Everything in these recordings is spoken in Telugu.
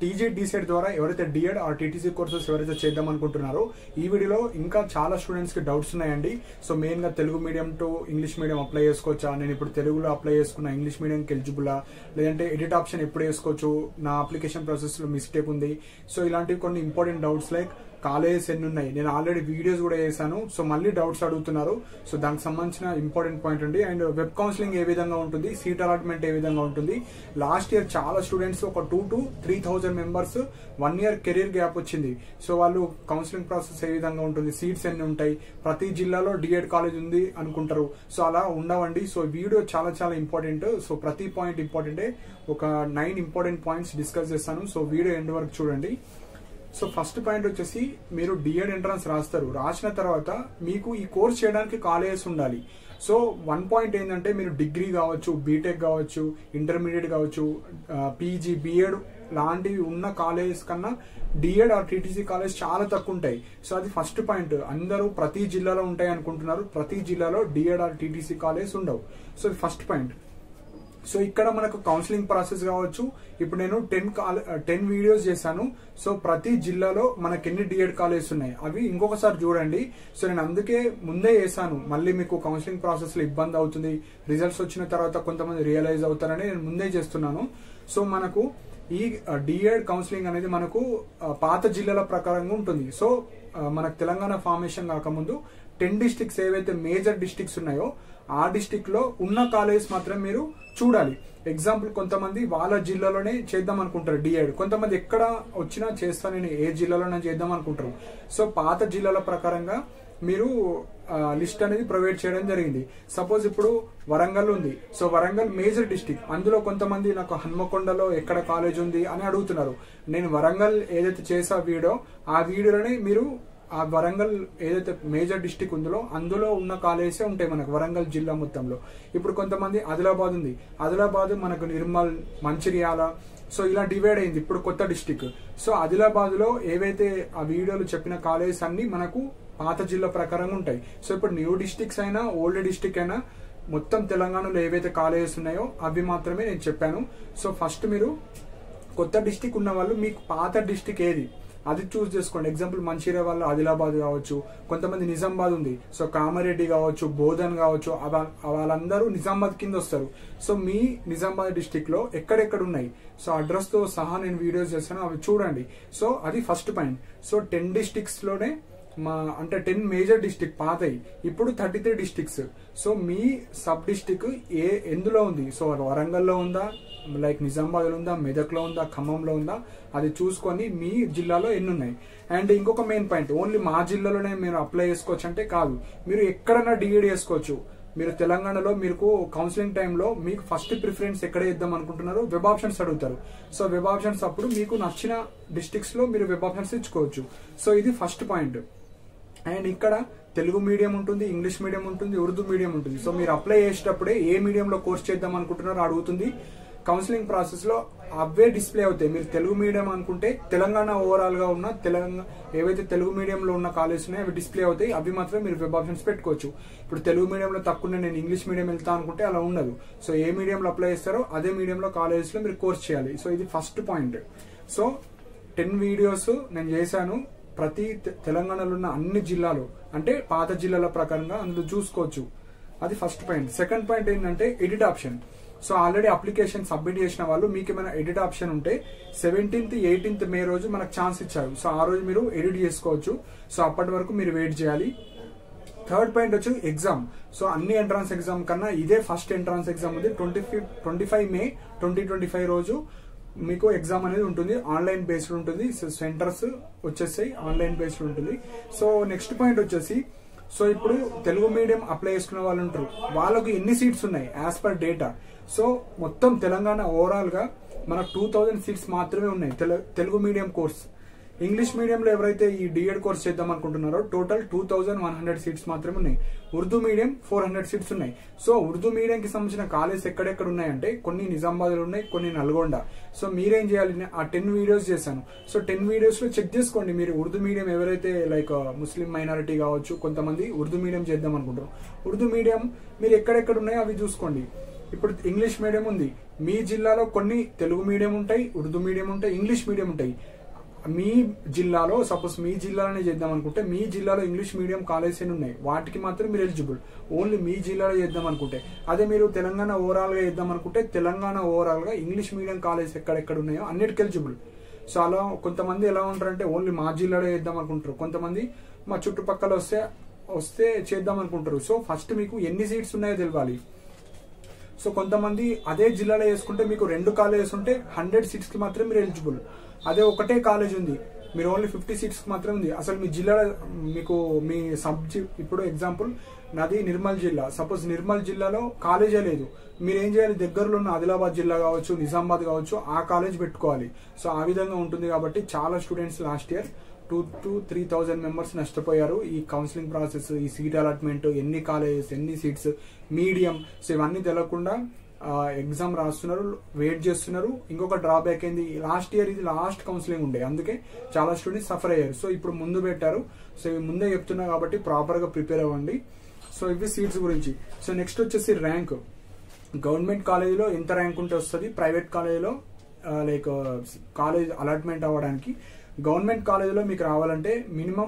టీజీ డిసెట్ ద్వారా ఎవరైతే డిఎడ్ ఆర్ టీటీసీ కోర్సెస్ ఎవరైతే చేద్దాం అనుకుంటున్నారో ఈ వీడియోలో ఇంకా చాలా స్టూడెంట్స్కి డౌట్స్ ఉన్నాయండి. సో మెయిన్గా Telugu medium to English medium apply చేసుకోవచ్చా, నేను ఇప్పుడు తెలుగులో అప్లై చేసుకున్న ఇంగ్లీష్ మీడియంకి ఎలిజిబులా, లేదంటే ఎడిట్ ఆప్షన్ ఎప్పుడు వేసుకోవచ్చు, నా అప్లికేషన్ ప్రాసెస్లో మిస్టేక్ ఉంది. సో ఇలాంటివి కొన్ని ఇంపార్టెంట్ డౌట్స్ లైక్ కాలేజెస్ ఎన్ని ఉన్నాయి, నేను ఆల్రెడీ వీడియోస్ కూడా చేశాను. సో మళ్ళీ డౌట్స్ అడుగుతున్నారు. సో దానికి సంబంధించిన ఇంపార్టెంట్ పాయింట్ ఉంది. అండ్ వెబ్ కౌన్సిలింగ్ ఏ విధంగా ఉంటుంది, సీట్ అలాట్మెంట్ ఏ విధంగా ఉంటుంది. లాస్ట్ ఇయర్ చాలా స్టూడెంట్స్ ఒక 2,000 to 3,000 members 1 year career gap వచ్చింది. సో వాళ్ళు కౌన్సిలింగ్ ప్రాసెస్ ఏ విధంగా ఉంటుంది, సీట్స్ ఎన్ని ఉంటాయి, ప్రతి జిల్లాలో డిఎడ్ కాలేజ్ ఉంది అనుకుంటారు. సో అలా ఉండవండి. సో వీడియో చాలా చాలా ఇంపార్టెంట్. సో ప్రతి పాయింట్ ఇంపార్టెంటే. ఒక 9 ఇంపార్టెంట్ పాయింట్స్ డిస్కస్ చేస్తాను. సో వీడియో ఎండ్ వరకు చూడండి. సో ఫస్ట్ పాయింట్ వచ్చేసి మీరు డిఎడ్ ఎంట్రన్స్ రాస్తారు. రాసిన తర్వాత మీకు ఈ కోర్స్ చేయడానికి కాలేజెస్ ఉండాలి. సో 1 పాయింట్ ఏంటంటే మీరు డిగ్రీ కావచ్చు, బీటెక్ కావచ్చు, ఇంటర్మీడియట్ కావచ్చు, పీజీ, బిఎడ్ లాంటివి ఉన్న కాలేజెస్ కన్నా డిఎడ్ ఆర్ టీటీసీ కాలేజ్ చాలా తక్కువ ఉంటాయి. సో అది ఫస్ట్ పాయింట్. అందరూ ప్రతి జిల్లాలో ఉంటాయి అనుకుంటున్నారు. ప్రతి జిల్లాలో డిఎడ్ ఆర్ టీటీసీ కాలేజ్ ఉండవు. సో ఇది ఫస్ట్ పాయింట్. సో ఇక్కడ మనకు కౌన్సిలింగ్ ప్రాసెస్ కావచ్చు. ఇప్పుడు నేను 10 వీడియోస్ చేశాను. సో ప్రతి జిల్లాలో మనకి ఎన్ని డిఎడ్ కాలేజెస్ ఉన్నాయి అవి ఇంకొకసారి చూడండి. సో నేను అందుకే ముందే చేశాను. మళ్ళీ మీకు కౌన్సిలింగ్ ప్రాసెస్ లో ఇబ్బంది అవుతుంది, రిజల్ట్స్ వచ్చిన తర్వాత కొంతమంది రియలైజ్ అవుతారని నేను ముందే చేస్తున్నాను. సో మనకు ఈ డిఎడ్ కౌన్సిలింగ్ అనేది మనకు పాత జిల్లాల ప్రకారంగా ఉంటుంది. సో మనకు తెలంగాణ ఫార్మేషన్ కాకముందు 10 డిస్ట్రిక్ట్స్ ఏవైతే మేజర్ డిస్ట్రిక్ట్స్ ఉన్నాయో ఆ డిస్ట్రిక్ట్ లో ఉన్న కాలేజెస్ మాత్రం మీరు చూడాలి. ఎగ్జాంపుల్ కొంతమంది వాళ్ళ జిల్లాలోనే చేద్దాం అనుకుంటారు డిఎడ్, కొంతమంది ఎక్కడ వచ్చినా చేస్తా నేను ఏ జిల్లాలోనే చేద్దాం అనుకుంటారు. సో పాత జిల్లాల ప్రకారంగా మీరు లిస్ట్ అనేది ప్రొవైడ్ చేయడం జరిగింది. సపోజ్ ఇప్పుడు వరంగల్ ఉంది. సో వరంగల్ మేజర్ డిస్ట్రిక్ట్, అందులో కొంతమంది నాకు హన్మకొండలో ఎక్కడ కాలేజ్ ఉంది అని అడుగుతున్నారు. నేను వరంగల్ ఏదైతే చేసా వీడియో, ఆ వీడియోలోనే మీరు ఆ వరంగల్ ఏదైతే మేజర్ డిస్టిక్ ఉందో అందులో ఉన్న కాలేజెస్ ఉంటాయి మనకు వరంగల్ జిల్లా మొత్తంలో. ఇప్పుడు కొంతమంది ఆదిలాబాద్ ఉంది, ఆదిలాబాద్ మనకు నిర్మల్, మంచిర్యాల, సో ఇలా డివైడ్ అయింది ఇప్పుడు కొత్త డిస్టిక్. సో ఆదిలాబాద్ లో ఏవైతే ఆ వీడియోలు చెప్పిన కాలేజెస్ అన్ని మనకు పాత జిల్లా ప్రకారంగా ఉంటాయి. సో ఇప్పుడు న్యూ డిస్టిక్స్ అయినా ఓల్డ్ డిస్టిక్ అయినా మొత్తం తెలంగాణలో ఏవైతే కాలేజెస్ ఉన్నాయో అవి మాత్రమే నేను చెప్పాను. సో ఫస్ట్ మీరు కొత్త డిస్టిక్ ఉన్న వాళ్ళు మీకు పాత డిస్టిక్ ఏది అది చూస్ చేసుకోండి. ఎగ్జాంపుల్ మంచిర్యాల వాళ్ళు ఆదిలాబాద్ కావచ్చు, కొంతమంది నిజామాబాద్ ఉంది. సో కామారెడ్డి కావచ్చు, బోధన్ కావచ్చు, వాళ్ళందరూ నిజామాబాద్ కింద వస్తారు. సో మీ నిజామాబాద్ డిస్టిక్ లో ఎక్కడెక్కడ ఉన్నాయి, సో అడ్రస్ తో సహా నేను వీడియోస్ చేస్తాను, అవి చూడండి. సో అది ఫస్ట్ పాయింట్. సో 10 డిస్టిక్స్ లోనే అంటే 10 మేజర్ డిస్టిక్ పాతయి, ఇప్పుడు 33 డిస్టిక్స్. సో మీ సబ్ డిస్టిక్ ఎందులో ఉంది, సో వరంగల్లో ఉందా, లైక్ నిజామాబాద్ లో ఉందా, మెదక్ లో ఉందా, ఖమ్మంలో ఉందా, అది చూసుకొని మీ జిల్లాలో ఎన్ని ఉన్నాయి. అండ్ ఇంకొక మెయిన్ పాయింట్, ఓన్లీ మా జిల్లాలోనే మీరు అప్లై చేసుకోవచ్చు అంటే కాదు, మీరు ఎక్కడైనా డిఎడ్ చేసుకోవచ్చు. మీరు తెలంగాణలో మీకు కౌన్సిలింగ్ టైంలో మీకు ఫస్ట్ ప్రిఫరెన్స్ ఎక్కడ ఇద్దాం అనుకుంటున్నారో వెబ్ ఆప్షన్స్ అడుగుతారు. సో వెబ్ ఆప్షన్స్ అప్పుడు మీకు నచ్చిన డిస్ట్రిక్ట్స్ లో మీరు వెబ్ ఆప్షన్స్ ఇచ్చుకోవచ్చు. సో ఇది ఫస్ట్ పాయింట్. అండ్ ఇక్కడ తెలుగు మీడియం ఉంటుంది, ఇంగ్లీష్ మీడియం ఉంటుంది, ఉర్దూ మీడియం ఉంటుంది. సో మీరు అప్లై చేసేటప్పుడే ఏ మీడియంలో కోర్స్ చేద్దాం అనుకుంటున్నారో అడుగుతుంది. కౌన్సిలింగ్ ప్రాసెస్ లో అవే డిస్ప్లే అవుతాయి. మీరు తెలుగు మీడియం అనుకుంటే తెలంగాణ ఓవరాల్ గా ఉన్న ఏవైతే తెలుగు మీడియంలో ఉన్న కాలేజెస్ ఉన్నాయో అవి డిస్ప్లే అవుతాయి. అవి మాత్రం మీరు వెబ్ ఆప్షన్స్ పెట్టుకోవచ్చు. ఇప్పుడు తెలుగు మీడియంలో తక్కువ నేను ఇంగ్లీష్ మీడియం వెళ్తా అనుకుంటే అలా ఉండదు. సో ఏ మీడియంలో అప్లై చేస్తారో అదే మీడియంలో కాలేజెస్ లో మీరు కోర్స్ చేయాలి. సో ఇది ఫస్ట్ పాయింట్. సో 10 వీడియోస్ నేను చేశాను. ప్రతి తెలంగాణలో ఉన్న అన్ని జిల్లాలు అంటే పాత జిల్లాల ప్రకారంగా అందులో చూసుకోవచ్చు. అది ఫస్ట్ పాయింట్. సెకండ్ పాయింట్ ఏంటంటే edit option. So already application submit చేసిన వాళ్ళు మీకు ఏమైనా ఎడిట్ ఆప్షన్ ఉంటే 17th, 18th మే రోజు మనకు ఛాన్స్ ఇచ్చారు. సో ఆ రోజు మీరు ఎడిట్ చేసుకోవచ్చు. సో అప్పటి వరకు మీరు వెయిట్ చేయాలి. థర్డ్ పాయింట్ వచ్చి ఎగ్జామ్. సో అన్ని ఎంట్రన్స్ ఎగ్జామ్ కన్నా ఇదే ఫస్ట్ ఎంట్రన్స్ ఎగ్జామ్ ఉంది. 25 మే 2025 రోజు మీకు ఎగ్జామ్ అనేది ఉంటుంది. ఆన్లైన్ బేస్డ్ ఉంటుంది. సెంటర్స్ వచ్చేసి ఆన్లైన్ బేస్డ్ ఉంటుంది. సో నెక్స్ట్ పాయింట్ వచ్చేసి, సో ఇప్పుడు తెలుగు మీడియం అప్లై చేసుకున్న వాళ్ళు ఉంటారు, వాళ్ళకు ఎన్ని సీట్స్ ఉన్నాయి యాజ్ పర్ డేటా. సో మొత్తం తెలంగాణ ఓవరాల్ గా మనకు 2000 సీట్స్ మాత్రమే ఉన్నాయి తెలుగు మీడియం కోర్స్. ఇంగ్లీష్ మీడియంలో ఎవరైతే ఈ డిఎడ్ కోర్స్ చేద్దాం అనుకుంటున్నారో టోటల్ 2100 సీట్స్ మాత్రమే ఉన్నాయి. ఉర్దూ మీడియం 400 సీట్స్ ఉన్నాయి. సో ఉర్దూ మీడియం కి సంబంధించిన కాలేజ్ ఎక్కడెక్కడ ఉన్నాయంటే కొన్ని నిజామాబాద్ లో ఉన్నాయి, కొన్ని నల్గొండ. సో మీరేం చేయాలి, ఆ 10 వీడియోస్ చేశాను. సో 10 వీడియోస్ లో చెక్ చేసుకోండి. మీరు ఉర్దూ మీడియం ఎవరైతే లైక్ ముస్లిం మైనారిటీ కావచ్చు, కొంతమంది ఉర్దూ మీడియం చేద్దాం అనుకుంటారు. ఉర్దూ మీడియం మీరు ఎక్కడెక్కడ ఉన్నాయో అవి చూసుకోండి. ఇప్పుడు ఇంగ్లీష్ మీడియం ఉంది, మీ జిల్లాలో కొన్ని తెలుగు మీడియం ఉంటాయి, ఉర్దూ మీడియం ఉంటాయి, ఇంగ్లీష్ మీడియం ఉంటాయి. మీ జిల్లాలో సపోజ్ మీ జిల్లాలోనే చేద్దాం అనుకుంటే మీ జిల్లాలో ఇంగ్లీష్ మీడియం కాలేజెస్ ఉన్నాయి, వాటికి మాత్రం మీరు ఎలిజిబుల్. ఓన్లీ మీ జిల్లాలో చేద్దాం అనుకుంటే, అదే మీరు తెలంగాణ ఓవరాల్ గా చేద్దాం అనుకుంటే తెలంగాణ ఓవరాల్ గా ఇంగ్లీష్ మీడియం కాలేజెస్ ఎక్కడెక్కడ ఉన్నాయో అన్నిటికీ ఎలిజిబుల్. సో అలా కొంతమంది ఎలా ఉంటారంటే ఓన్లీ మా జిల్లాలో చేద్దాం అనుకుంటారు, కొంతమంది మా చుట్టుపక్కల వస్తే చేద్దాం అనుకుంటారు. సో ఫస్ట్ మీకు ఎన్ని సీట్స్ ఉన్నాయో తెలియాలి. సో కొంతమంది అదే జిల్లాలో వేసుకుంటే మీకు 2 కాలేజెస్ ఉంటే 100 సీట్స్ కి మాత్రం మీరు ఎలిజిబుల్. అదే ఒకటే కాలేజ్ ఉంది, మీరు ఓన్లీ 50 సీట్స్ కి మాత్రం ఉంది. అసలు మీ జిల్లాలో మీకు మీ ఇప్పుడు ఎగ్జాంపుల్ నాది నిర్మల్ జిల్లా, సపోజ్ నిర్మల్ జిల్లాలో కాలేజే లేదు, మీరు ఏం చేయాలి, దగ్గరలో ఉన్న ఆదిలాబాద్ జిల్లా కావచ్చు, నిజామాబాద్ కావచ్చు, ఆ కాలేజ్ పెట్టుకోవాలి. సో ఆ విధంగా ఉంటుంది. కాబట్టి చాలా students last year 2,000 to 3,000 members నష్టపోయారు. ఈ కౌన్సిలింగ్ ప్రాసెస్, ఈ సీట్ అలాట్మెంట్, ఎన్ని కాలేజెస్, ఎన్ని సీట్స్, మీడియం, సో ఇవన్నీ తెలియకుండా ఎగ్జామ్ రాస్తున్నారు, వెయిట్ చేస్తున్నారు. ఇంకొక డ్రాబ్యాక్ ఏంది, లాస్ట్ ఇయర్ ఇది లాస్ట్ కౌన్సిలింగ్ ఉండే, అందుకే చాలా స్టూడెంట్స్ సఫర్ అయ్యారు. సో ఇప్పుడు ముందు పెట్టారు. సో ఇవి ముందే చెప్తున్నా కాబట్టి ప్రాపర్ గా ప్రిపేర్ అవ్వండి. సో ఇవి సీట్స్ గురించి. సో నెక్స్ట్ వచ్చేసి ర్యాంక్. గవర్నమెంట్ కాలేజీలో ఎంత ర్యాంక్ ఉంటే వస్తుంది, ప్రైవేట్ కాలేజీలో లైక్ కాలేజ్ అలాట్మెంట్ అవ్వడానికి గవర్నమెంట్ కాలేజీలో మీకు రావాలంటే మినిమం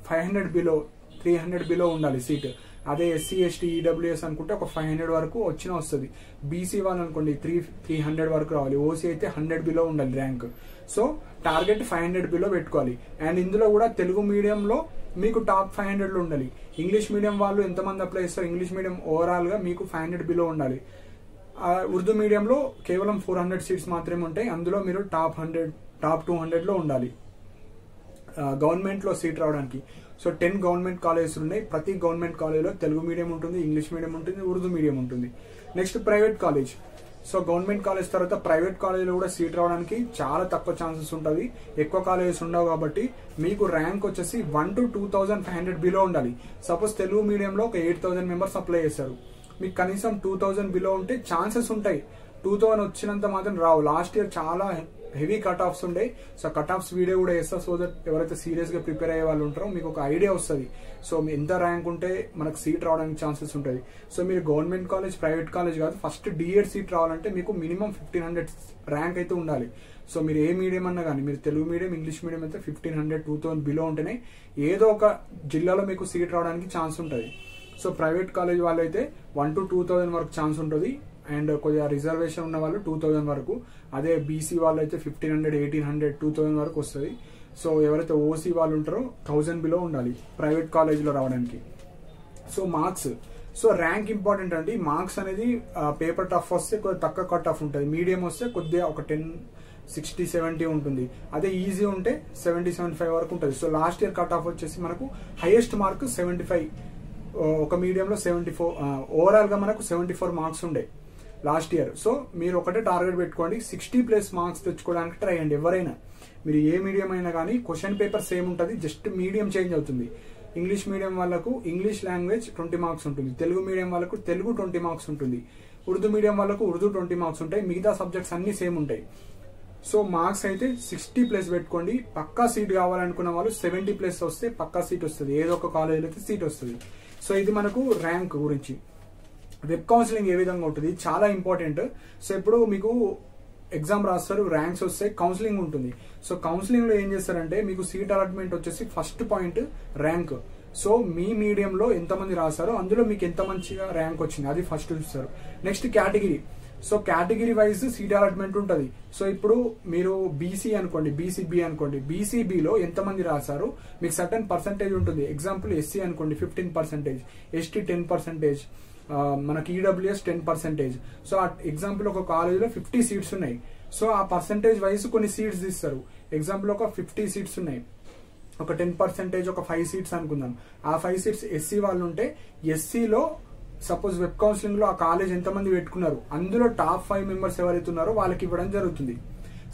500 బిలో, 300 బిలో ఉండాలి సీట్. అదే ఎస్సీ ఎస్టీ ఈడబ్ల్యూఎస్ అనుకుంటే ఒక 500 వరకు వచ్చినా వస్తుంది. బీసీ వాళ్ళు అనుకోండి 300 వరకు రావాలి. ఓసీ అయితే 100 బిలో ఉండాలి ర్యాంక్. సో టార్గెట్ 500 బిలో పెట్టుకోవాలి. అండ్ ఇందులో కూడా తెలుగు మీడియంలో మీకు టాప్ 500 లో ఉండాలి. ఇంగ్లీష్ మీడియం వాళ్ళు ఎంతమంది అప్లై చేస్తారు, ఇంగ్లీష్ మీడియం ఓవరాల్ గా మీకు 500 బిలో ఉండాలి. ఉర్దూ మీడియంలో కేవలం 400 సీట్స్ మాత్రమే ఉంటాయి, అందులో మీరు టాప్ 200 లో ఉండాలి గవర్నమెంట్ లో సీట్ రావడానికి. సో 10 గవర్నమెంట్ కాలేజెస్ ఉన్నాయి. ప్రతి గవర్నమెంట్ కాలేజ్లో తెలుగు మీడియం ఉంటుంది, ఇంగ్లీష్ మీడియం ఉంటుంది, ఉర్దూ మీడియం ఉంటుంది. Next private college. So government college తర్వాత ప్రైవేట్ కాలేజ్లో కూడా సీట్ రావడానికి చాలా తక్కువ ఛాన్సెస్ ఉంటుంది, ఎక్కువ కాలేజెస్ ఉండవు. కాబట్టి మీకు ర్యాంక్ వచ్చేసి 1 to 2,500 బిలో ఉండాలి. సపోజ్ తెలుగు మీడియంలో ఒక 8,000 మెంబర్స్ అప్లై చేశారు, మీకు కనీసం 2,000 బిలో ఉంటే ఛాన్సెస్ ఉంటాయి. 2,000 వచ్చినంత మాత్రం రావు. లాస్ట్ ఇయర్ చాలా హెవీ కట్ ఆఫ్స్ ఉండే. సో కట్ ఆఫ్స్ వీడియో కూడా వేస్తా, సో దట్ ఎవరైతే సీరియస్ గా ప్రిపేర్ అయ్యే వాళ్ళు ఉంటారో మీకు ఒక ఐడియా వస్తుంది. సో ఎంత ర్యాంక్ ఉంటే మనకు సీట్ రావడానికి ఛాన్సెస్ ఉంటుంది. సో మీరు గవర్నమెంట్ కాలేజ్, ప్రైవేట్ కాలేజ్ కాదు, ఫస్ట్ డిఎడ్ సీట్ రావాలంటే మీకు మినిమం 1,500 ర్యాంక్ అయితే ఉండాలి. సో మీరు ఏ మీడియం అన్నా కానీ, మీరు తెలుగు మీడియం, ఇంగ్లీష్ మీడియం అయితే 1,500, 2,000 బిలో ఉంటేనే ఏదో ఒక జిల్లాలో మీకు సీట్ రావడానికి ఛాన్స్ ఉంటుంది. సో ప్రైవేట్ కాలేజ్ వాళ్ళు అయితే 1 to 2,000 వరకు ఛాన్స్ ఉంటుంది. అండ్ కొద్దిగా రిజర్వేషన్ ఉన్న వాళ్ళు 2,000 వరకు. అదే బీసీ వాళ్ళు అయితే 1,500, 1,800, 2,000 వరకు వస్తుంది. సో ఎవరైతే ఓసీ వాళ్ళు ఉంటారో 1,000 బిలో ఉండాలి ప్రైవేట్ కాలేజీలో రావడానికి. So marks, so rank important అండి. మార్క్స్ అనేది పేపర్ టఫ్ వస్తే కొద్దిగా తక్కువ కట్ ఆఫ్ ఉంటుంది, మీడియం వస్తే కొద్దిగా ఒక 10, 60, 70 ఉంటుంది. అదే ఈజీ ఉంటే 70, 75 వరకు ఉంటుంది. So last year cut off వచ్చేసి మనకు హైయెస్ట్ మార్క్ 75, ఒక మీడియంలో 74, ఓవరాల్ గా మనకు 74 మార్క్స్ ఉండే లాస్ట్ ఇయర్. సో మీరు ఒకటే టార్గెట్ పెట్టుకోండి, 60+ మార్క్స్ తెచ్చుకోవడానికి ట్రై చేయండి. ఎవరైనా మీరు ఏ మీడియం అయినా కానీ క్వశ్చన్ పేపర్ సేమ్ ఉంటుంది, జస్ట్ మీడియం చేంజ్ అవుతుంది. ఇంగ్లీష్ మీడియం వాళ్ళకు ఇంగ్లీష్ లాంగ్వేజ్ 20 మార్క్స్ ఉంటుంది, తెలుగు మీడియం వాళ్ళకు తెలుగు 20 మార్క్స్ ఉంటుంది, ఉర్దూ మీడియం వాళ్ళకు ఉర్దూ 20 మార్క్స్ ఉంటాయి, మిగతా సబ్జెక్ట్స్ అన్ని సేమ్ ఉంటాయి. సో మార్క్స్ అయితే 60+ పెట్టుకోండి. పక్కా సీట్ కావాలనుకున్న వాళ్ళు 70+ వస్తే పక్కా సీట్ వస్తుంది, ఏదో ఒక కాలేజీలో అయితే సీట్ వస్తుంది. సో ఇది మనకు ర్యాంక్ గురించి. వెబ్ కౌన్సిలింగ్ ఏ విధంగా ఉంటుంది, చాలా ఇంపార్టెంట్. సో ఇప్పుడు మీకు ఎగ్జామ్ రాస్తారు, ర్యాంక్స్ వస్తే కౌన్సిలింగ్ ఉంటుంది. సో కౌన్సిలింగ్ లో ఏం చేస్తారంటే మీకు సీట్ అలాట్మెంట్ వచ్చేసి ఫస్ట్ పాయింట్ ర్యాంక్. సో మీ మీడియంలో ఎంతమంది రాస్తారో అందులో మీకు ఎంత మంచిగా ర్యాంక్ వచ్చింది అది ఫస్ట్ చూస్తారు. Next category. So category wise seat allotment ఉంటుంది. సో ఇప్పుడు మీరు బీసీ అనుకోండి, బీసీబీ అనుకోండి, బీసీబీలో ఎంతమంది రాశారు మీకు సర్టన్ పర్సంటేజ్ ఉంటుంది. ఎగ్జాంపుల్ ఎస్సీ అనుకోండి 15%, ఎస్టీ 10%, మనకి ఈడబ్ల్యూఎస్ 10%. సో ఆ ఎగ్జాంపుల్ ఒక కాలేజీలో 50 సీట్స్ ఉన్నాయి. సో ఆ పర్సంటేజ్ వైజ్ కొన్ని సీట్స్ ఇస్తారు. ఎగ్జాంపుల్ ఒక 50 సీట్స్ ఉన్నాయి, ఒక 10%, ఒక 5 సీట్స్ అనుకుందాం. ఆ 5 సీట్స్ ఎస్సీ వాళ్ళు ఉంటే ఎస్సీలో సపోజ్ వెబ్ కౌన్సిలింగ్ లో ఆ కాలేజ్ ఎంతమంది పెట్టుకున్నారు అందులో టాప్ 5 మెంబర్స్ ఎవరైతే ఉన్నారో వాళ్ళకి ఇవ్వడం జరుగుతుంది.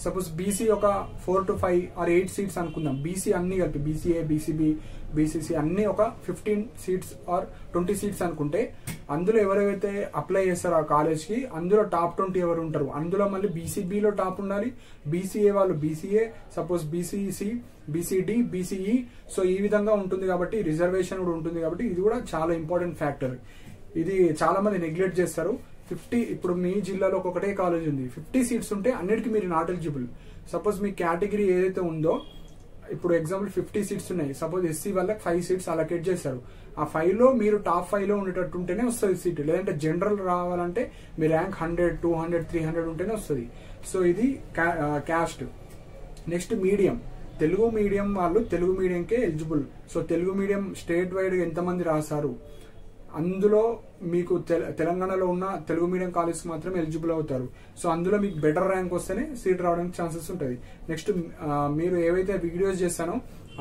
సపోజ్ బీసీ ఒక 4 to 5 or 8 సీట్స్ అనుకుందాం, బీసీ అన్ని కలిపి బీసీఏ, బీసీబీ, బీసీసీ అన్ని ఒక 15 సీట్స్ or 20 సీట్స్ అనుకుంటే అందులో ఎవరైతే అప్లై చేస్తారో ఆ కాలేజ్ కి అందులో టాప్ 20 ఎవరు ఉంటారు, అందులో మళ్ళీ బీసీబీలో టాప్ ఉండాలి, బీసీఏ వాళ్ళు BCA, suppose BCC, BCD, BCE. So ఈ విధంగా ఉంటుంది కాబట్టి రిజర్వేషన్ కూడా ఉంటుంది కాబట్టి ఇది కూడా చాలా ఇంపార్టెంట్ ఫ్యాక్టర్. ఇది చాలా మంది నెగ్లెక్ట్ చేస్తారు. 50 ఇప్పుడు మీ జిల్లాలో ఒకటే కాలేజ్ ఉంది, 50 సీట్స్ ఉంటే అన్నిటికీ మీరు not eligible. Suppose me category ఏదైతే ఉందో, ఇప్పుడు ఎగ్జాంపుల్ 50 సీట్స్ ఉన్నాయి, సపోజ్ ఎస్సీ వాళ్ళకి 5 సీట్స్ అలొకేట్ చేశారు. ఆ 5లో మీరు టాప్ 5లో ఉండేటట్టు ఉంటేనే వస్తుంది సీట్. లేదంటే జనరల్ రావాలంటే మీ ర్యాంక్ 100, 200, 300 ఉంటేనే వస్తుంది. సో ఇది caste. Next medium. Telugu medium వాళ్ళు తెలుగు మీడియంకే eligible. So Telugu medium state wide ఎంతమంది రాశారు, అందులో మీకు తెలంగాణలో ఉన్న తెలుగు మీడియం కాలేజ్ మాత్రమే ఎలిజిబుల్ అవుతారు. సో అందులో మీకు బెటర్ ర్యాంక్ వస్తేనే సీట్ రావడానికి ఛాన్సెస్ ఉంటుంది. నెక్స్ట్ మీరు ఏవైతే వీడియోస్ చేస్తానో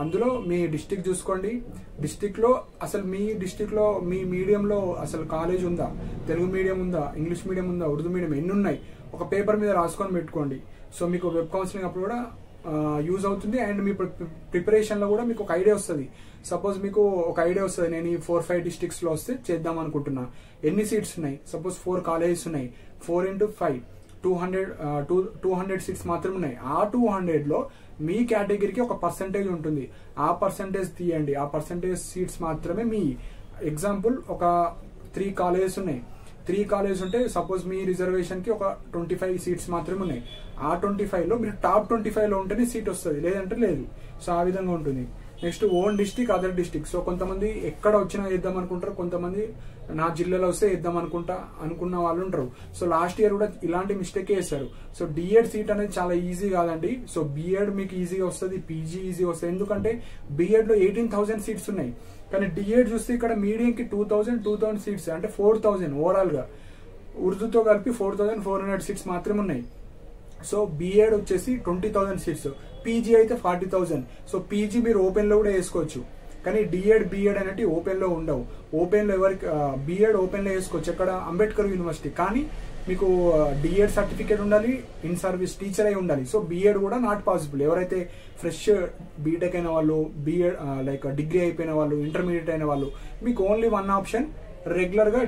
అందులో మీ డిస్టిక్ చూసుకోండి. డిస్టిక్ లో అసలు మీ డిస్టిక్ లో మీ మీడియంలో అసలు కాలేజ్ ఉందా, తెలుగు మీడియం ఉందా, ఇంగ్లీష్ మీడియం ఉందా, ఉర్దూ మీడియం ఎన్ని ఉన్నాయి ఒక పేపర్ మీద రాసుకొని పెట్టుకోండి. సో మీకు వెబ్ కౌన్సిలింగ్ అప్పుడు కూడా యూజ్ అవుతుంది. అండ్ మీ ప్రిపరేషన్ లో కూడా మీకు ఒక ఐడియా వస్తుంది. సపోజ్ మీకు ఒక ఐడియా వస్తుంది, నేను ఈ 4-5 డిస్ట్రిక్ట్స్ లో వస్తే చేద్దాం అనుకుంటున్నా, ఎన్ని సీట్స్ ఉన్నాయి, సపోజ్ 4 కాలేజెస్ ఉన్నాయి, 4 into 5 200 సీట్స్ మాత్రమే ఉన్నాయి. ఆ 200 లో మీ కేటగిరీకి ఒక పర్సంటేజ్ ఉంటుంది, ఆ పర్సంటేజ్ తీయండి. ఆ పర్సంటేజ్ సీట్స్ మాత్రమే మీ. ఎగ్జాంపుల్ ఒక 3 కాలేజెస్ ఉన్నాయి, 3 కాలేజెస్ ఉంటే సపోజ్ మీ రిజర్వేషన్ కి ఒక 25 సీట్స్ మాత్రమే ఉన్నాయి. ఆ 25 లో మీరు టాప్ 25 లో ఉంటేనే సీట్ వస్తుంది, లేదంటే లేదు. సో ఆ విధంగా ఉంటుంది. Next own district, other district. So కొంతమంది ఎక్కడ వచ్చినా వేద్దాం అనుకుంటారు, కొంతమంది నా జిల్లాలో వస్తే వేద్దాం అనుకున్న వాళ్ళు ఉంటారు. సో లాస్ట్ ఇయర్ కూడా ఇలాంటి మిస్టేక్ చేశారు. సో డిఎడ్ సీట్ అనేది చాలా ఈజీ కాదండి. సో బిఎడ్ మీకు ఈజీగా వస్తుంది, పీజీ ఈజీగా వస్తుంది. ఎందుకంటే బిఎడ్ లో 18,000 సీట్స్ ఉన్నాయి, కానీ డిఎడ్ చూస్తే ఇక్కడ మీడియంకి 2,000 సీట్స్, అంటే 4,000 ఓవరాల్ గా. ఉర్దూతో కలిపి 4,400 సీట్స్ మాత్రమే ఉన్నాయి. సో బిఎడ్ వచ్చేసి 20,000 సీట్స్, పీజీ అయితే 40,000. సో పీజీ మీరు ఓపెన్ లో కూడా వేసుకోవచ్చు, కానీ డిఎడ్ బిఎడ్ అనేవి ఓపెన్ లో ఉండవు. ఓపెన్ లో ఎవరికి బిఎడ్ ఓపెన్ లో వేసుకోవచ్చు, ఎక్కడ అంబేద్కర్ యూనివర్సిటీ. కానీ మీకు డిఎడ్ సర్టిఫికేట్ ఉండాలి, ఇన్ సర్వీస్ టీచర్ అయి ఉండాలి. సో బిఎడ్ కూడా నాట్ పాసిబుల్. ఎవరైతే ఫ్రెష్ బీటెక్ అయిన వాళ్ళు, బిఎడ్ లైక్ డిగ్రీ అయిపోయిన వాళ్ళు, ఇంటర్మీడియట్ అయిన వాళ్ళు, మీకు ఓన్లీ వన్ ఆప్షన్, రెగ్యులర్ గా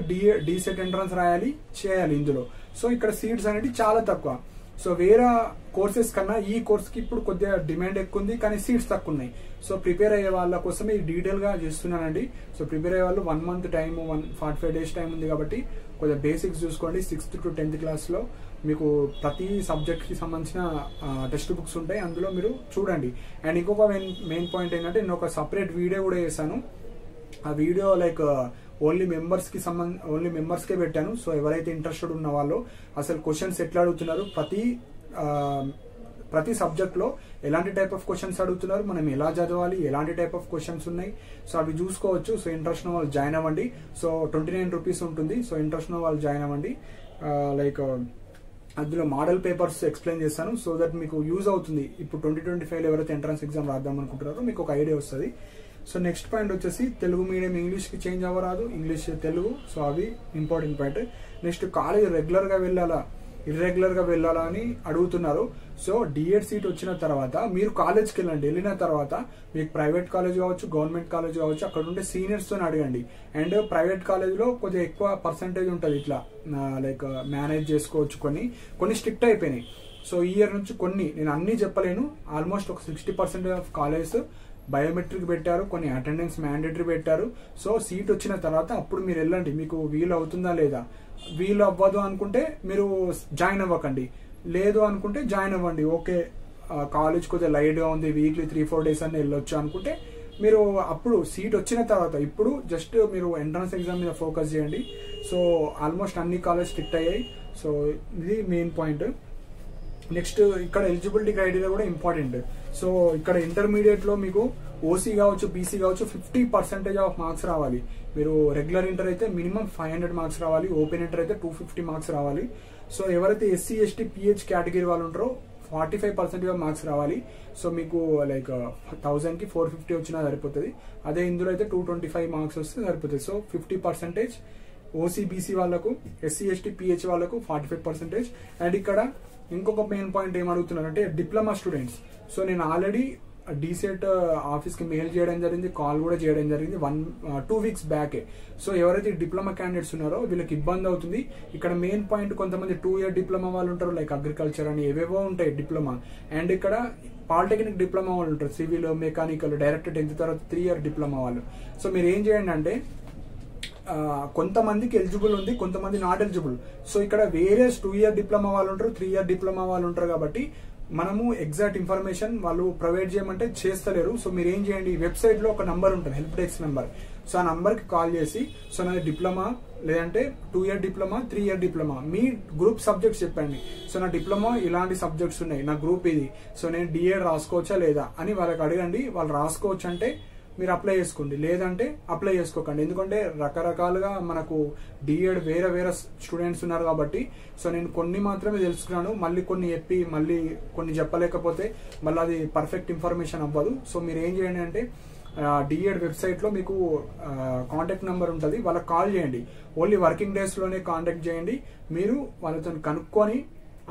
డిసెట్ ఎంట్రన్స్ రాయాలి, చేయాలి ఇందులో. సో ఇక్కడ సీట్స్ అనేది చాలా తక్కువ. సో వేరే కోర్సెస్ కన్నా ఈ కోర్స్ కి ఇప్పుడు కొద్దిగా డిమాండ్ ఎక్కువ ఉంది, కానీ సీట్స్ తక్కువ ఉన్నాయి. సో ప్రిపేర్ అయ్యే వాళ్ళ కోసం ఈ డీటెయిల్ గా చేస్తున్నానండి. సో ప్రిపేర్ అయ్యే వాళ్ళు 1 month టైం, 145 days టైం ఉంది కాబట్టి కొద్దిగా బేసిక్స్ చూసుకోండి. 6th to 10th క్లాస్ లో మీకు ప్రతి సబ్జెక్ట్ కి సంబంధించిన టెక్స్ట్ బుక్స్ ఉంటాయి, అందులో మీరు చూడండి. అండ్ ఇంకొక మెయిన్ పాయింట్ ఏంటంటే, నేను ఒక సపరేట్ వీడియో కూడా చేశాను. ఆ వీడియో లైక్ ఓన్లీ మెంబర్స్కే పెట్టాను. సో ఎవరైతే ఇంట్రెస్టెడ్ ఉన్న వాళ్ళు అసలు క్వశ్చన్స్ ఎట్లా అడుగుతున్నారు, ప్రతి సబ్జెక్ట్ లో ఎలాంటి టైప్ ఆఫ్ క్వశ్చన్స్ అడుగుతున్నారు, మనం ఎలా చదవాలి, ఎలాంటి టైప్ ఆఫ్ క్వశ్చన్స్ ఉన్నాయి, సో అవి చూసుకోవచ్చు. సో ఇంట్రెస్ట్ ఉన్న వాళ్ళు జాయిన్ అవ్వండి. సో 29 rupees ఉంటుంది. సో ఇంట్రెస్ట్ ఉన్న వాళ్ళు జాయిన్ అవ్వండి. లైక్ అందులో మోడల్ పేపర్స్ ఎక్స్ప్లెయిన్ చేస్తాను, సో దట్ మీకు యూజ్ అవుతుంది. ఇప్పుడు 2025 ఎవరైతే ఎంట్రన్స్ ఎగ్జామ్ రాద్దాం అనుకుంటున్నారో మీకు ఒక ఐడియా వస్తుంది. సో నెక్స్ట్ పాయింట్ వచ్చేసి, తెలుగు మీడియం ఇంగ్లీష్ కి చేంజ్ అవ్వరాదు, ఇంగ్లీష్ తెలుగు. సో అవి important point. Next college regular గా వెళ్ళాలా, ఇర్రెగ్యులర్ గా వెళ్ళాలా అని అడుగుతున్నారు. సో డిఎడ్ సీట్ వచ్చిన తర్వాత మీరు కాలేజ్కి వెళ్ళండి. వెళ్ళిన తర్వాత మీకు ప్రైవేట్ కాలేజ్ కావచ్చు, గవర్నమెంట్ కాలేజ్ కావచ్చు, అక్కడ ఉండే సీనియర్స్ తో అడగండి. అండ్ ప్రైవేట్ కాలేజ్ లో కొద్దిగా ఎక్కువ పర్సంటేజ్ ఉంటుంది, ఇట్లా లైక్ మేనేజ్ చేసుకోవచ్చు. కొన్ని స్ట్రిక్ట్ అయిపోయినాయి. సో ఈ ఇయర్ నుంచి నేను అన్ని చెప్పలేను, ఆల్మోస్ట్ ఒక 60% ఆఫ్ కాలేజెస్ బయోమెట్రిక్ పెట్టారు, కొన్ని అటెండెన్స్ మ్యాండేటరీ పెట్టారు. సో సీట్ వచ్చిన తర్వాత అప్పుడు మీరు వెళ్ళండి, మీకు వీలు అవుతుందా లేదా. వీలు అవ్వదు అనుకుంటే మీరు జాయిన్ అవ్వకండి, లేదు అనుకుంటే జాయిన్ అవ్వండి. ఓకే కాలేజ్ కొద్దిగా లైట్ గా ఉంది, వీక్లీ 3-4 days అని వెళ్ళొచ్చు అనుకుంటే మీరు అప్పుడు సీట్ వచ్చిన తర్వాత, ఇప్పుడు జస్ట్ మీరు ఎంట్రన్స్ ఎగ్జామ్ మీద ఫోకస్ చేయండి. సో ఆల్మోస్ట్ అన్ని కాలేజ్ స్ట్రిక్ట్ అయ్యాయి. సో ఇది మెయిన్ పాయింట్. నెక్స్ట్ ఇక్కడ ఎలిజిబిలిటీ క్రైటీరియా కూడా ఇంపార్టెంట్. సో ఇక్కడ ఇంటర్మీడియట్ లో మీకు ఓసీ కావచ్చు, బీసీ కావచ్చు, 50% ఆఫ్ మార్క్స్ రావాలి. మీరు రెగ్యులర్ ఇంటర్ అయితే మినిమం 500 మార్క్స్ రావాలి, ఓపెన్ ఇంటర్ అయితే 250 మార్క్స్ రావాలి. సో ఎవరైతే ఎస్సీ ఎస్టీ పిహెచ్ కేటగిరీ వాళ్ళు ఉంటారో 45% ఆఫ్ మార్క్స్ రావాలి. సో మీకు లైక్ 1000 కి 450 వచ్చినా సరిపోతుంది. అదే ఇందులో అయితే 225 మార్క్స్ వస్తే సరిపోతుంది. సో 50% ఓసీ బీసీ వాళ్ళకు, ఎస్సీ ఎస్టీ పిహెచ్ వాళ్ళకు 45%. అండ్ ఇక్కడ ఇంకొక మెయిన్ పాయింట్ ఏం అడుగుతున్నారంటే డిప్లొమా స్టూడెంట్స్. సో నేను ఆల్రెడీ డీసెట్ ఆఫీస్ కి మెయిల్ చేయడం జరిగింది, కాల్ కూడా చేయడం జరిగింది 2 weeks బ్యాకే. సో ఎవరైతే డిప్లొమా క్యాండిడేట్స్ ఉన్నారో వీళ్ళకి ఇబ్బంది అవుతుంది. ఇక్కడ మెయిన్ పాయింట్, కొంతమంది 2 year డిప్లొమా వాళ్ళు ఉంటారు, లైక్ అగ్రికల్చర్ అని ఏవేవో ఉంటాయి డిప్లొమా. అండ్ ఇక్కడ పాలిటెక్నిక్ డిప్లొమా వాళ్ళు ఉంటారు, సివిల్, మెకానికల్, డైరెక్ట్ 10th తర్వాత 3 year డిప్లొమా వాళ్ళు. సో మీరు ఏం చేయండి అంటే కొంతమందికి ఎలిజిబుల్ ఉంది, కొంతమంది నాట్ ఎలిజిబుల్. సో ఇక్కడ వేరియస్ 2 ఇయర్ డిప్లొమా వాళ్ళు ఉంటారు, 3 ఇయర్ డిప్లొమా వాళ్ళు ఉంటారు. కాబట్టి మనము ఎగ్జాక్ట్ ఇన్ఫర్మేషన్ వాళ్ళు ప్రొవైడ్ చేయమంటే చేస్తలేరు. సో మీరు ఏం చేయండి, వెబ్సైట్ లో ఒక నంబర్ ఉంటుంది, హెల్ప్ డెస్క్ నెంబర్. సో ఆ నంబర్ కి కాల్ చేసి సో నాది డిప్లొమా లేదంటే 2 ఇయర్ డిప్లొమా, 3 ఇయర్ డిప్లొమా, మీ గ్రూప్ సబ్జెక్ట్స్ చెప్పండి. సో నా డిప్లొమా ఇలాంటి సబ్జెక్ట్స్ ఉన్నాయి, నా గ్రూప్ ఇది, సో నేను డిఎడ్ రాసుకోవచ్చా లేదా అని వాళ్ళకి అడగండి. వాళ్ళు రాసుకోవచ్చు అంటే మీరు అప్లై చేసుకోండి, లేదంటే అప్లై చేసుకోకండి. ఎందుకంటే రకరకాలుగా మనకు డిఎడ్ వేరే వేరే స్టూడెంట్స్ ఉన్నారు కాబట్టి సో నేను కొన్ని మాత్రమే తెలుసుకున్నాను. మళ్ళీ కొన్ని చెప్పి మళ్ళీ కొన్ని చెప్పలేకపోతే మళ్ళీ అది పర్ఫెక్ట్ ఇన్ఫర్మేషన్ అవ్వదు. సో మీరు ఏం చేయండి అంటే డిఎడ్ వెబ్సైట్ లో మీకు కాంటాక్ట్ నెంబర్ ఉంటుంది, వాళ్ళకి కాల్ చేయండి. ఓన్లీ వర్కింగ్ డేస్ లోనే కాంటాక్ట్ చేయండి. మీరు వాళ్ళతో కనుక్కొని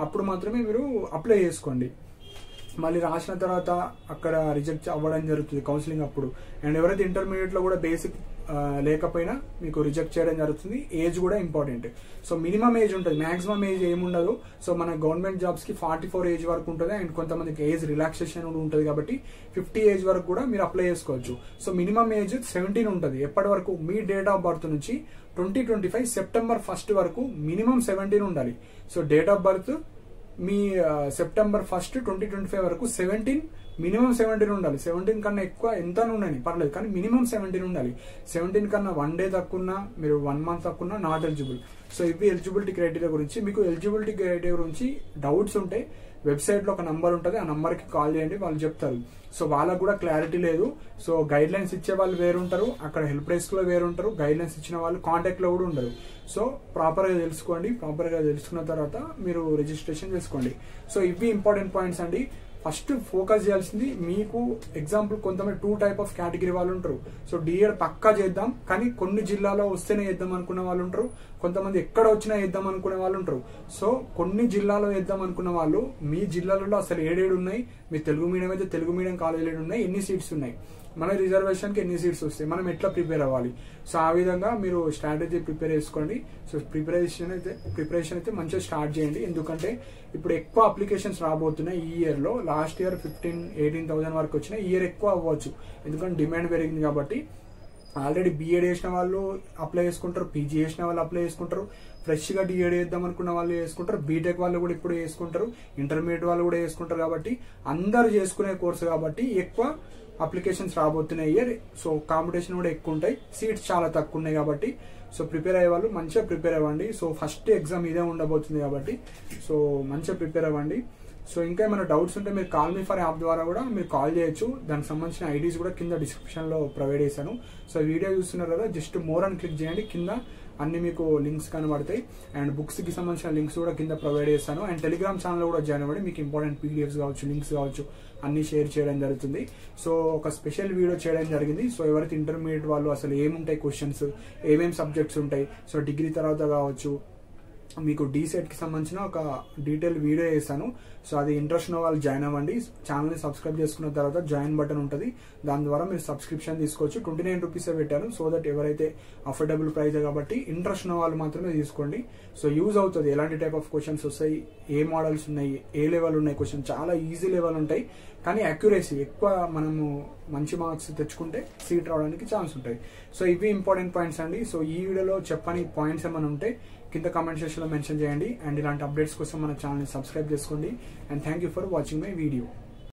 అప్పుడు మాత్రమే మీరు అప్లై చేసుకోండి. మళ్ళీ రాసిన తర్వాత అక్కడ రిజెక్ట్ అవ్వడం జరుగుతుంది కౌన్సిలింగ్ అప్పుడు. అండ్ ఎవరైతే ఇంటర్మీడియట్ లో కూడా బేసిక్ లేకపోయినా మీకు రిజెక్ట్ చేయడం జరుగుతుంది. ఏజ్ కూడా ఇంపార్టెంట్. సో మినిమం ఏజ్ ఉంటుంది, మాక్సిమం ఏజ్ ఏముండదు. సో మన గవర్నమెంట్ జాబ్స్ కి 44 ఏజ్ వరకు ఉంటుంది. అండ్ కొంతమందికి ఏజ్ రిలాక్సేషన్ కూడా ఉంటుంది కాబట్టి 50 ఏజ్ వరకు కూడా మీరు అప్లై చేసుకోవచ్చు. సో మినిమం ఏజ్ 17 ఉంటుంది. ఎప్పటి వరకు మీ డేట్ ఆఫ్ బర్త్ నుంచి 2025 సెప్టెంబర్ 1 వరకు మినిమం 17 ఉండాలి. So date of birth me September 1, 2025 వరకు 17, మినిమం 17 ఉండాలి. 17 కన్నా ఎక్కువ ఎంత ఉండని పర్లేదు, కానీ మినిమం 17 ఉండాలి. 17 కన్నా 1 డే తక్కువ ఉన్నా, మీరు 1 మంత్ తక్కువ ఉన్నా నాట్ ఎలిజిబుల్. సో ఇవి ఎలిజిబిలిటీ క్రైటీరియా గురించి. మీకు ఎలిజిబిలిటీ క్రైటీరియా గురించి డౌట్స్ ఉంటే వెబ్సైట్ లో ఒక నంబర్ ఉంటుంది, ఆ నంబర్ కి కాల్ చేయండి, వాళ్ళు చెప్తారు. సో వాళ్ళకు కూడా క్లారిటీ లేదు. సో గైడ్ లైన్స్ ఇచ్చే వాళ్ళు వేరుంటారు, అక్కడ హెల్ప్ డెస్క్ లో వేరుంటారు, గైడ్ లైన్స్ ఇచ్చిన వాళ్ళు కాంటాక్ట్ లో కూడా ఉండరు. సో ప్రాపర్ గా తెలుసుకోండి. ప్రాపర్ గా తెలుసుకున్న తర్వాత మీరు రిజిస్ట్రేషన్ చేసుకోండి. సో ఇవి ఇంపార్టెంట్ పాయింట్స్ అండి. ఫస్ట్ ఫోకస్ చేయాల్సింది మీకు ఎగ్జాంపుల్ కొంతమంది 2 టైప్ ఆఫ్ కేటగిరీ వాళ్ళు ఉంటారు. సో డిఎడ్ పక్కా చేద్దాం కానీ కొన్ని జిల్లాలో వస్తేనే చేద్దాం అనుకున్న వాళ్ళు ఉంటారు, కొంతమంది ఎక్కడ వచ్చినా వేద్దాం అనుకునే వాళ్ళు ఉంటారు. సో కొన్ని జిల్లాలో వేద్దాం అనుకున్న వాళ్ళు మీ జిల్లాలలో అసలు ఏడేడు ఉన్నాయి, మీ తెలుగు మీడియం అయితే తెలుగు మీడియం కాలేజీలు ఉన్నాయి, ఎన్ని సీట్స్ ఉన్నాయి, మన రిజర్వేషన్ కి ఎన్ని సీట్స్ వస్తాయి, మనం ఎట్లా ప్రిపేర్ అవ్వాలి. సో ఆ విధంగా మీరు స్ట్రాటజీ ప్రిపేర్ చేసుకోండి. సో ప్రిపరేషన్ అయితే మంచిగా స్టార్ట్ చేయండి. ఎందుకంటే ఇప్పుడు ఎక్కువ అప్లికేషన్స్ రాబోతున్నాయి ఈ ఇయర్ లో. లాస్ట్ ఇయర్ 15,000-18,000 వరకు వచ్చినాయి. ఈ ఇయర్ ఎక్కువ అవ్వచ్చు, ఎందుకంటే డిమాండ్ పెరిగింది కాబట్టి. ఆల్రెడీ బీఎడ్ చేసిన వాళ్ళు అప్లై చేసుకుంటారు, పీజీ చేసిన వాళ్ళు అప్లై చేసుకుంటారు, ఫ్రెష్ గా డిఎడ్ చేద్దాం అనుకున్న వాళ్ళు చేసుకుంటారు, బీటెక్ వాళ్ళు కూడా ఇప్పుడు చేసుకుంటారు, ఇంటర్మీడియట్ వాళ్ళు కూడా చేసుకుంటారు. కాబట్టి అందరు చేసుకునే కోర్సు కాబట్టి ఎక్కువ అప్లికేషన్స్ రాబోతున్నాయి ఇయర్. సో కాంపిటీషన్ కూడా ఎక్కువ ఉంటాయి, సీట్స్ చాలా తక్కువ ఉన్నాయి కాబట్టి సో ప్రిపేర్ అయ్యే వాళ్ళు మంచిగా ప్రిపేర్ అవ్వండి. సో ఫస్ట్ ఎగ్జామ్ ఇదే ఉండబోతుంది కాబట్టి సో మంచిగా ప్రిపేర్ అవ్వండి. సో ఇంకా ఏమైనా డౌట్స్ ఉంటే మీరు కాల్ మీ ఫర్ యాప్ ద్వారా కూడా మీరు కాల్ చేయొచ్చు. దానికి సంబంధించిన ఐడీస్ కూడా కింద డిస్క్రిప్షన్ లో ప్రొవైడ్ చేశాను. సో వీడియో చూస్తున్నారు కదా, జస్ట్ మోర్ అని క్లిక్ చేయండి, కింద అన్ని మీకు లింక్స్ కనబడతాయి. అండ్ బుక్స్ కి సంబంధించిన లింక్స్ కూడా కింద ప్రొవైడ్ చేస్తాను. అండ్ టెలిగ్రామ్ ఛానల్ కూడా జాయిన్ అవ్వండి, మీకు ఇంపార్టెంట్ పీడిఎఫ్స్ కావచ్చు, లింక్స్ కావచ్చు, అన్ని షేర్ చేయడం జరుగుతుంది. సో ఒక స్పెషల్ వీడియో చేయడం జరిగింది. సో ఎవరైతే ఇంటర్మీడియట్ వాళ్ళు అసలు ఏముంటాయి క్వశ్చన్స్, ఏమేమి సబ్జెక్ట్స్ ఉంటాయి, సో డిగ్రీ తర్వాత కావచ్చు మీకు డీసెట్ కి సంబంధించిన ఒక డీటెయిల్ వీడియో చేశాను. సో అది ఇంట్రెస్ట్ ఉన్న వాళ్ళు జాయిన్ అవ్వండి. ఛానల్ ని సబ్స్క్రైబ్ చేసుకున్న తర్వాత జాయిన్ బటన్ ఉంటుంది, దాని ద్వారా మీరు సబ్స్క్రిప్షన్ తీసుకోవచ్చు. 29 రూపీసే పెట్టాను. సో దట్ ఎవరైతే అఫోర్డబుల్ ప్రైస్ కాబట్టి ఇంట్రెస్ట్ ఉన్న వాళ్ళు మాత్రమే తీసుకోండి. సో యూజ్ అవుతుంది. ఎలాంటి టైప్ ఆఫ్ క్వశ్చన్స్ వస్తాయి, ఏ మోడల్స్ ఉన్నాయి, ఏ లెవెల్ ఉన్నాయి క్వశ్చన్, చాలా ఈజీ లెవెల్ ఉంటాయి. కానీ అక్యురసీ ఎక్కువ, మనము మంచి మార్క్స్ తెచ్చుకుంటే సీట్ రావడానికి ఛాన్స్ ఉంటాయి. సో ఇవి ఇంపార్టెంట్ పాయింట్స్ అండి. సో ఈ వీడియోలో చెప్పని పాయింట్స్ ఏమైనా ఉంటే కింద కామెంట్ సెక్షన్ లో మెన్షన్ చేయండి. అండ్ ఇలాంటి అప్డేట్స్ కోసం మన ఛానల్ ని సబ్స్క్రైబ్ చేసుకోండి. And thank you for watching my video.